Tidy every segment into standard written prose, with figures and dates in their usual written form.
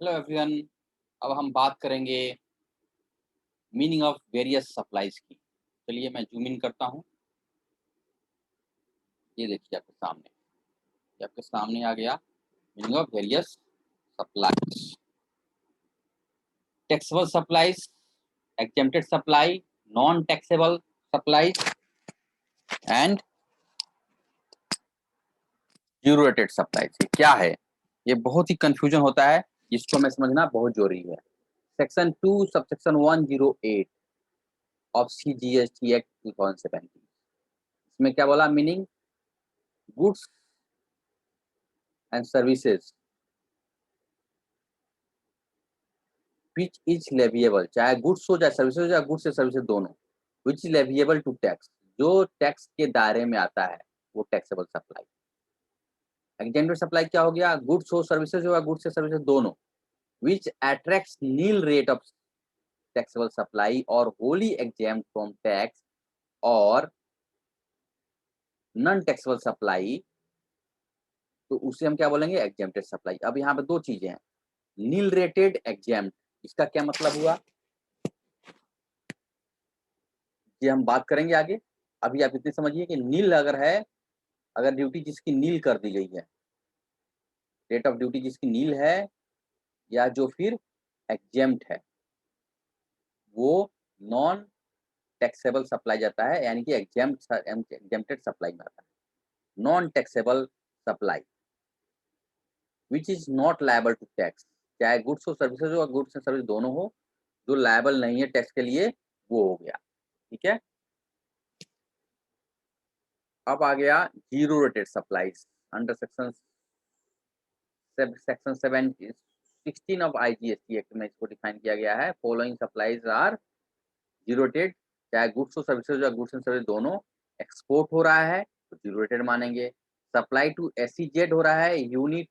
Hello everyone. अब हम बात करेंगे मीनिंग ऑफ वेरियस सप्लाईज की। चलिए मैं जूम इन करता हूँ। ये देखिए आपके सामने आ गया meaning of various supplies. Taxable supplies, exempted supply, non taxable supplies and zero rated supplies. ये क्या है? ये बहुत ही कंफ्यूजन होता है, इसको हमें समझना बहुत जरूरी है। Section 2 subsection 108 of CGST act 2017, इसमें क्या बोला? Meaning goods and services which is leviable, चाहे गुड्स हो चाहे सर्विसेज हो, चाहे गुड्स या सर्विसेज दोनों, which is leviable to tax, जो टैक्स के दायरे में आता है वो टैक्सेबल सप्लाई। एग्जेम्प्टेड सप्लाई क्या हो गया? गुड्स हो सर्विसेज हो या गुड्स या सर्विसेज दोनों, which attracts nil rate of taxable supply और होली एग्जेम्प्ट फ्रॉम टैक्स और नॉन टैक्सेबल सप्लाई, तो उसे हम क्या बोलेंगे? Exempted supply. अब यहाँ पे दो चीजें हैं, नील रेटेड एग्जेम्प्ट, इसका क्या मतलब हुआ ये हम बात करेंगे आगे। अभी आप इतनी समझिए कि नील अगर है, अगर ड्यूटी जिसकी नील कर दी गई है, रेट ऑफ ड्यूटी जिसकी नील है या जो फिर एग्जेम्प्ट है, वो नॉन टैक्सेबल सप्लाई जाता है, यानी कि एग्जेम्प्टेड सप्लाई में आता है। Non taxable supply which is not liable to tax, चाहे गुड्स हो सर्विसेज हो, गुड्स एंड सर्विस दोनों हो, जो लायबल नहीं है टैक्स के लिए, वो हो गया। ठीक है। अब आ गया zero rated supplies under section 16 of IGST act में इसको डिफाइन किया गया है। Following supplies are zero rated, चाहे गुड्स हो सर्विसेज या गुड्स एंड सर्विस दोनों, एक्सपोर्ट हो रहा है तो जीरो रेटेड मानेंगे। सप्लाई टू SEZ हो रहा है यूनिट,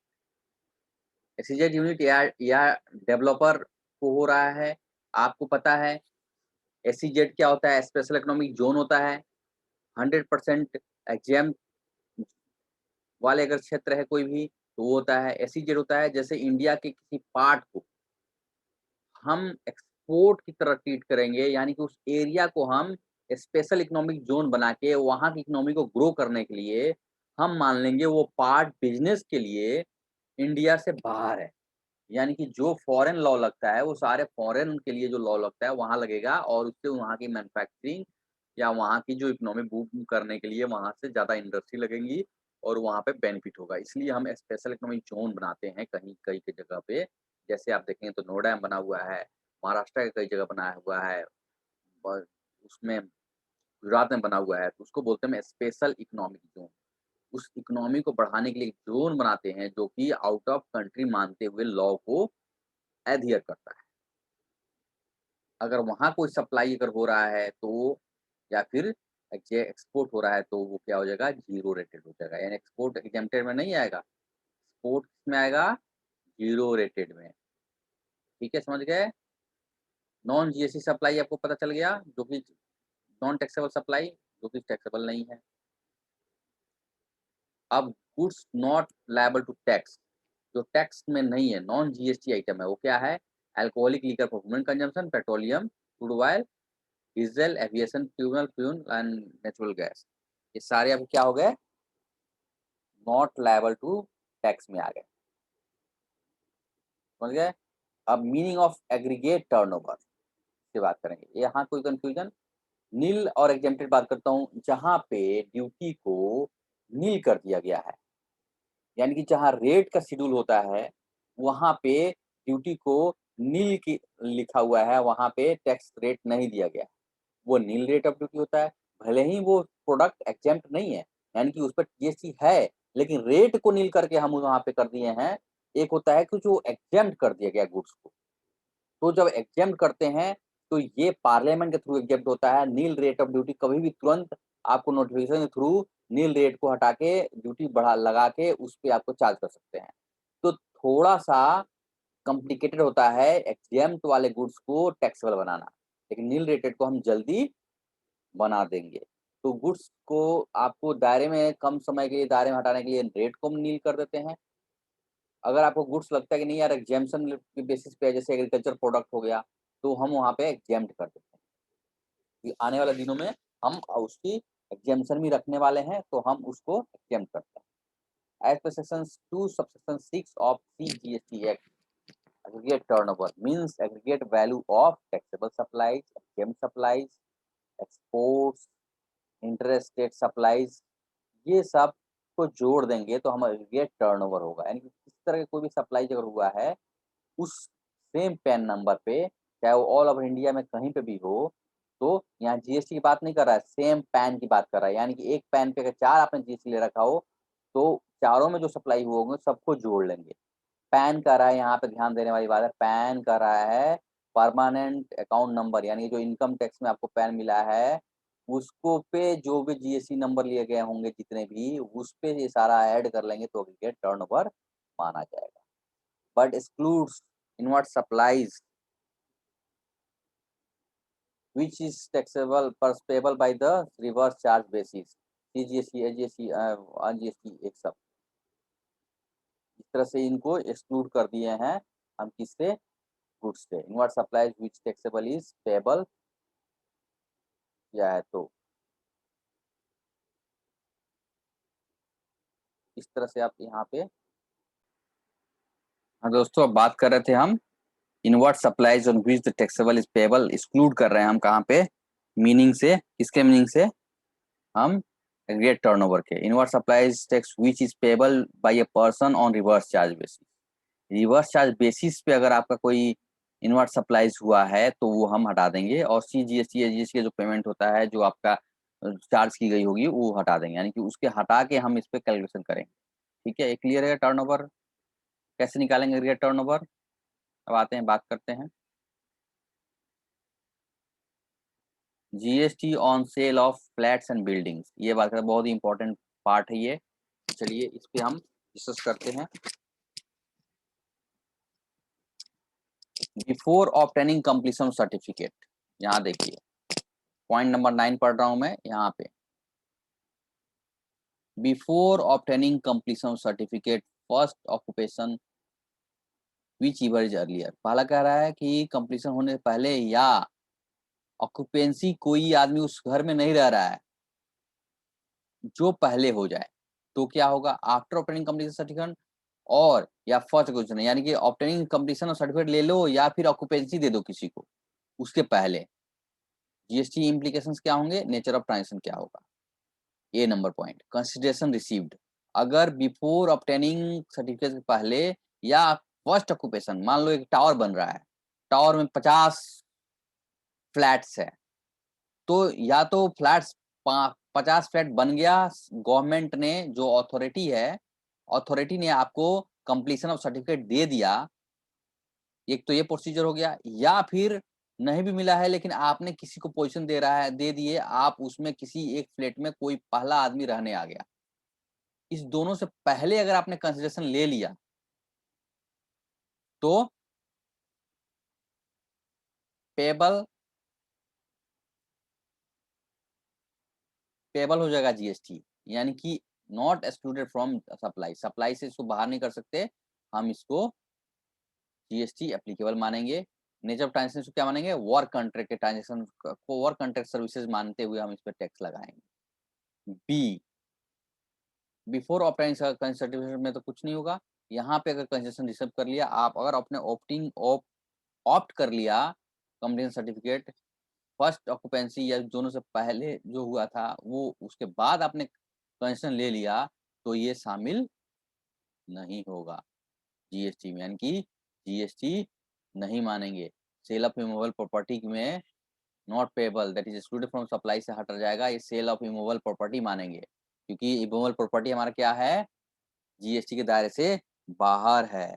SEZ यूनिट या डेवलपर को हो रहा है। आपको पता है SEZ क्या होता है? स्पेशल इकोनॉमिक जोन होता है। 100% एग्जाम वाले अगर क्षेत्र है कोई भी तो वो होता है। SEZ होता है जैसे इंडिया के किसी पार्ट को हम एक्सपोर्ट की तरह ट्रीट करेंगे, यानी कि उस एरिया को हम स्पेशल इकोनॉमिक जोन बना के वहाँ की इकोनॉमी को ग्रो करने के लिए हम मान लेंगे वो पार्ट बिजनेस के लिए इंडिया से बाहर है। यानी कि जो फॉरेन लॉ लगता है वो सारे फॉरेन के लिए जो लॉ लगता है वहाँ लगेगा, और उससे वहाँ की मैन्युफैक्चरिंग या वहाँ की जो इकोनॉमी बूम करने के लिए वहाँ से ज़्यादा इंडस्ट्री लगेंगी और वहाँ पे बेनिफिट होगा। इसलिए हम स्पेशल इकोनॉमिक जोन बनाते हैं कहीं कई की जगह पे। जैसे आप देखेंगे तो नोएडा में बना हुआ है, महाराष्ट्र के कई जगह बनाया हुआ है, और उसमें गुजरात में बना हुआ है, तो उसको बोलते हैं स्पेशल इकोनॉमिक जोन। उस इकोनॉमी को बढ़ाने के लिए जोन बनाते हैं जो कि आउट ऑफ कंट्री मानते हुए लॉ को एडहियर करता है। अगर वहाँ कोई सप्लाई अगर हो रहा है तो, या फिर एक्सपोर्ट हो रहा है तो वो क्या हो जाएगा? जीरो रेटेड हो जाएगा। यानी एक्सपोर्ट एग्जेम्प्टेड में नहीं आएगा, एक्सपोर्ट में आएगा जीरो रेटेड में। ठीक है, समझ गए? नॉन GST सप्लाई आपको पता चल गया, जो कि नॉन टैक्सेबल सप्लाई, जो कि टैक्सेबल नहीं है। अब goods not liable to tax, जो टैक्स में नहीं है, नॉन GST आइटम है, वो क्या है? Alcoholic liquor for human consumption, petroleum, crude oil, diesel, aviation fuel fuel and natural gas, ये सारे अब क्या हो गए? नॉट लायबल टू टैक्स में आ गए। समझ गए? अब मीनिंग ऑफ एग्रीगेट टर्नओवर की बात करेंगे। यहाँ कोई कंफ्यूजन? नील और एग्जेम्प्टेड बात करता हूँ, जहाँ पे ड्यूटी को नील कर दिया गया है, यानी कि जहाँ रेट का शेड्यूल होता है वहाँ पे ड्यूटी को नील की लिखा हुआ है, वहाँ पे टैक्स रेट नहीं दिया गया, वो नील रेट ऑफ ड्यूटी होता है। भले ही वो प्रोडक्ट एग्जेम्प्ट नहीं है, यानी कि उस पर GST है, लेकिन रेट को नील करके हम वहाँ पे कर दिए हैं। एक होता है कि जो एग्जेम्प्ट कर दिया गया गुड्स को, तो जब एग्जेम्प्ट करते हैं तो ये पार्लियामेंट के थ्रू एग्जेम्प्ट होता है। नील रेट ऑफ ड्यूटी कभी भी तुरंत आपको नोटिफिकेशन के थ्रू नील रेट को हटा के ड्यूटी बढ़ा लगा के उस पे आपको चार्ज कर सकते हैं। तो थोड़ा सा कॉम्प्लिकेटेड होता है एग्जेम्प्ट वाले गुड्स को टैक्सेबल बनाना, लेकिन नील रेटेड को हम जल्दी बना देंगे। तो गुड्स को आपको दायरे में कम समय के लिए दायरे में हटाने के लिए रेट को हम नील कर देते हैं, अगर आपको गुड्स लगता है कि नहीं यार एग्जेम्पशन के बेसिस पे है, जैसे एग्रीकल्चर प्रोडक्ट हो गया, तो हम वहाँ पे एग्जेम्प्ट कर देते हैं कि आने वाले दिनों में हम उसकी एग्जेम्पशन भी रखने वाले हैं, तो हम उसको एग्जेम्प्ट करते हैं। As per section 2 subsection 6 of CGST act, aggregate turnover means aggregate value of taxable supplies, exempt supplies, exports, interstate supplies, ये सब को जोड़ देंगे तो हम एग्रीगेट टर्नओवर होगा। यानी कि किस तरह का कोई भी सप्लाई अगर हुआ है उस सेम पैन नंबर पे, चाहे वो ऑल ओवर इंडिया में कहीं पे भी हो, तो यहाँ जीएसटी की बात नहीं कर रहा है, सेम पैन की बात कर रहा है। यानी कि एक पैन पे अगर 4 आपने जीएसटी ले रखा हो, तो चारों में जो सप्लाई हुए होंगे सबको जोड़ लेंगे। पैन कर रहा है, यहाँ पे ध्यान देने वाली बात है, पैन कर रहा है परमानेंट अकाउंट नंबर, यानी जो इनकम टैक्स में आपको पैन मिला है उसको पे जो भी जीएसटी नंबर लिए गए होंगे जितने भी, उस पे ये सारा ऐड कर लेंगे तो एग्रीगेट टर्नओवर माना जाएगा। But excludes invert supplies which is taxable पर payable by the reverse charge basis, CGST, AGST, GST एक सब इस तरह से इनको एक्सक्लूड कर दिए हैं हम किससे, गुड्स से। Invert supplies which taxable is payable किया है, तो इस तरह से आप यहाँ पे। हाँ दोस्तों, अब बात कर रहे थे हम invert supplies on which the taxable is payable, exclude कर रहे हैं हम कहाँ पे, मीनिंग से, किसके मीनिंग से, हम एग्रीगेट टर्नओवर के। Invert supplies tax which is payable by a person on reverse charge basis, reverse charge basis पे अगर आपका कोई इनवर्ट सप्लाईज हुआ है तो वो हम हटा देंगे, और CGST AGST का जो पेमेंट होता है जो आपका चार्ज की गई होगी वो हटा देंगे, यानी कि उसके हटा के हम इस पे कैलकुलेशन करेंगे। ठीक है, एक क्लियर है। टर्नओवर कैसे निकालेंगे एग्रीगेट टर्नओवर, अब आते हैं बात करते हैं। GST on sale of flats and buildings, ये बात करते हैं, बहुत ही इंपॉर्टेंट पार्ट है ये। चलिए इस पे हम डिस्कस करते हैं। बिफोर ऑब्टेनिंग कंप्लीशन सर्टिफिकेट, यहाँ देखिए पॉइंट नंबर 9 पढ़ रहा हूं मैं यहाँ पे। Before obtaining completion certificate first occupation which ईवर is earlier, पहला कह रहा है कि कंप्लीशन होने से पहले या ऑक्यूपेंसी कोई आदमी उस घर में नहीं रह रहा है जो पहले हो जाए, तो क्या होगा, आफ्टर ऑब्टेनिंग कंप्लीशन सर्टिफिकेट, और या फर्स्ट क्वेश्चन है, यानी कि ऑब्टेनिंग कंप्लीशन सर्टिफिकेट ले लो या फिर ऑक्यूपेंसी दे दो किसी को उसके पहले। जीएसटी इम्प्लीकेशंस क्या होंगे, नेचर ऑफ ट्रांजेक्शन क्या होगा। ए नंबर पॉइंट, कंसिडरेशन रिसीव्ड, अगर बिफोर ऑब्टेनिंग सर्टिफिकेट से पहले या फर्स्ट ऑक्यूपेशन, मान लो एक टावर बन रहा है, टावर में 50 फ्लैट्स है, तो या तो फ्लैट्स 50 फ्लैट बन गया, गवर्नमेंट ने जो अथॉरिटी है, अथॉरिटी ने आपको कंप्लीशन ऑफ सर्टिफिकेट दे दिया, एक तो ये प्रोसीजर हो गया, या फिर नहीं भी मिला है लेकिन आपने किसी को पोजीशन दे रहा है, दे दिए आप, उसमें किसी एक फ्लैट में कोई पहला आदमी रहने आ गया, इस दोनों से पहले अगर आपने कंसिडरेशन ले लिया तो पेबल पेबल हो जाएगा जीएसटी, यानी कि not excluded from supply, supply से इसको बाहर नहीं कर सकते, हम इसको जीएसटी एप्लीकेबल मानेंगे। नेचर ऑफ ट्रांजेक्शन को क्या मानेंगे, वर्क कॉन्ट्रैक्ट के ट्रांजेक्शन को वर्क कॉन्ट्रैक्ट सर्विसेज मानते हुए हम इस पर टैक्स लगाएंगे। बी, बिफोर ऑप्टेनिंग सर्टिफिकेट में तो कुछ नहीं होगा, यहाँ पे अगर कंसेशन रिसीव कर लिया आप, अगर आपने ऑप्ट कर लिया कंप्लीशन सर्टिफिकेट फर्स्ट ऑक्यूपेंसी या दोनों से पहले जो हुआ था वो, उसके बाद आपने कंसेशन ले लिया, तो ये शामिल नहीं होगा जीएसटी में, यानी कि जीएसटी नहीं मानेंगे। सेल ऑफ इमूवेबल प्रॉपर्टी में not payable, that is excluded from supply से हट जाएगा, ये सेल ऑफ इमूवेबल प्रॉपर्टी मानेंगे, क्योंकि इमूवेबल प्रॉपर्टी हमारा क्या है, जीएसटी के दायरे से बाहर है,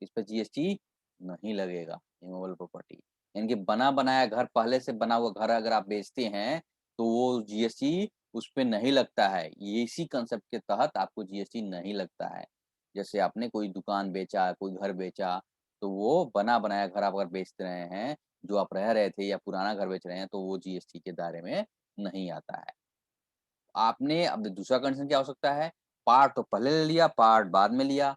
इस पर जीएसटी नहीं लगेगा। इमूवेबल प्रॉपर्टी यानी कि बना बनाया घर, पहले से बना हुआ घर अगर आप बेचते हैं तो वो जीएसटी उस पर नहीं लगता है, ये इसी कंसेप्ट के तहत आपको जीएसटी नहीं लगता है। जैसे आपने कोई दुकान बेचा, कोई घर बेचा, तो वो बना बनाया घर आप अगर बेच रहे हैं, जो आप रह रहे थे, या पुराना घर बेच रहे हैं, तो वो जीएसटी के दायरे में नहीं आता है। आपने अब दूसरा कंडीशन क्या हो सकता है, पार्ट तो पहले ले लिया, पार्ट बाद में लिया,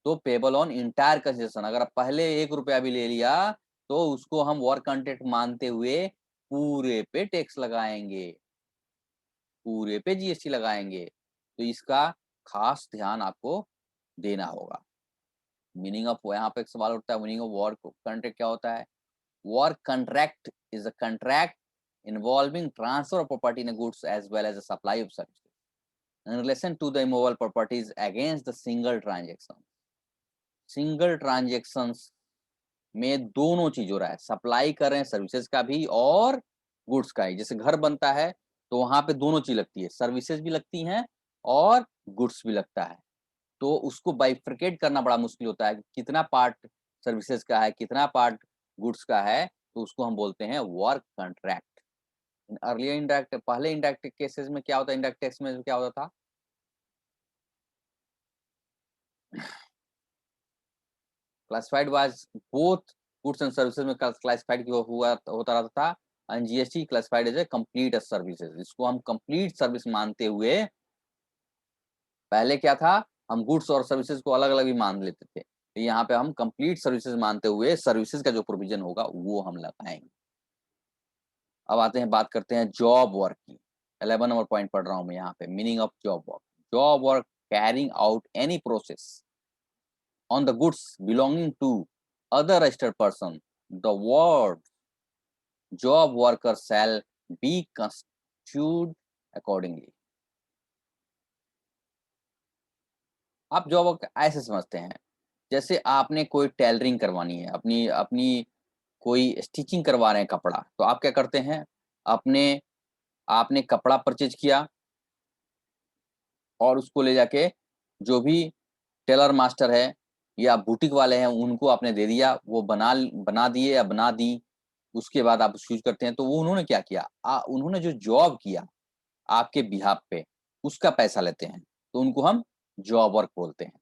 तो पेबल ऑन इंटायर कंसिडरेशन, अगर पहले 1 रुपया भी ले लिया तो उसको हम वर्क कंट्रैक्ट मानते हुए पूरे पे टैक्स लगाएंगे, पूरे पे जीएसटी लगाएंगे। तो इसका खास ध्यान आपको देना होगा। मीनिंग ऑफ, यहाँ पे एक सवाल उठता है, मीनिंग ऑफ वर्क कॉन्ट्रैक्ट क्या होता है? Work contract is a contract involving transfer of property in goods as well as the supply of services in relation to the immovable properties against the single transaction. Single transactions में दोनों चीज हो रहा है, supply कर रहे हैं services का भी और गुड्स का ही। जैसे घर बनता है तो वहां पे दोनों चीज लगती है, सर्विसेज भी लगती हैं और गुड्स भी लगता है। तो उसको बाइफरकेट करना बड़ा मुश्किल होता है कि कितना पार्ट सर्विसेज का है, कितना पार्ट गुड्स का है। तो उसको हम बोलते हैं वर्क कॉन्ट्रैक्ट। अर्लियर इंडायरेक्ट, पहले इंडायरेक्ट केसेस में क्या होता है, इंडायरेक्ट टैक्स में क्या होता था? Classified was both goods and services में क्लासिफाइड हुआ होता रहता था, and GST classified as a complete services. इसको हम कंप्लीट सर्विस मानते हुए, पहले क्या था, हम गुड्स और सर्विसेज को अलग अलग भी मान लेते थे, तो यहाँ पे हम कंप्लीट सर्विसेज मानते हुए सर्विसेज का जो प्रोविजन होगा वो हम लगाएंगे। अब आते हैं, बात करते हैं जॉब वर्क की। 11 नंबर पॉइंट पढ़ रहा हूं मैं यहाँ पे, meaning of job work. Job work carrying out any process on the goods belonging to other registered person, the word job worker shall be construed accordingly। आप जॉब वर्क ऐसे समझते हैं, जैसे आपने कोई टेलरिंग करवानी है, अपनी अपनी कोई स्टिचिंग करवा रहे हैं कपड़ा, तो आप क्या करते हैं, अपने आपने कपड़ा परचेज किया और उसको ले जाके जो भी टेलर मास्टर है या बुटीक वाले हैं उनको आपने दे दिया, वो बना दिए या बना दी। उसके बाद आप यूज करते हैं, तो वो उन्होंने क्या किया, उन्होंने जो जॉब किया आपके बिहाफ पे, उसका पैसा लेते हैं, तो उनको हम जॉब वर्क बोलते हैं।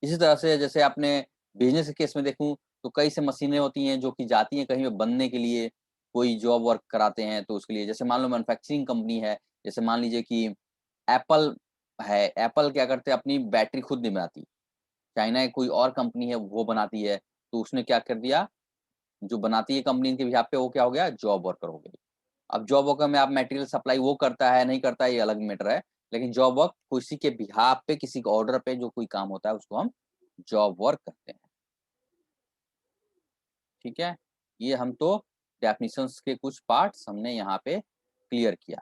इसी तरह से जैसे आपने बिजनेस के केस में देखूं तो कई से मशीनें होती हैं जो कि जाती हैं कहीं पे बनने के लिए, कोई जॉब वर्क कराते हैं तो उसके लिए, जैसे मान लो मैन्युफैक्चरिंग कंपनी है, जैसे मान लीजिए कि एप्पल है, एप्पल क्या करते हैं, अपनी बैटरी खुद नहीं बनाती, चाइना की कोई और कंपनी है वो बनाती है, तो उसने क्या कर दिया, जो बनाती है कंपनी के बिहाफ पे वो क्या हो गया, जॉब वर्कर हो गई। अब जॉब वर्कर में आप मटेरियल सप्लाई वो करता है नहीं करता है ये अलग मैटर है, लेकिन जॉब वर्क किसी के बिहाफ पे, किसी के ऑर्डर पे जो कोई काम होता है उसको हम जॉब वर्क करते हैं। ठीक है, ये हम तो डेफिनेशंस के कुछ पार्ट्स हमने यहाँ पे क्लियर किया।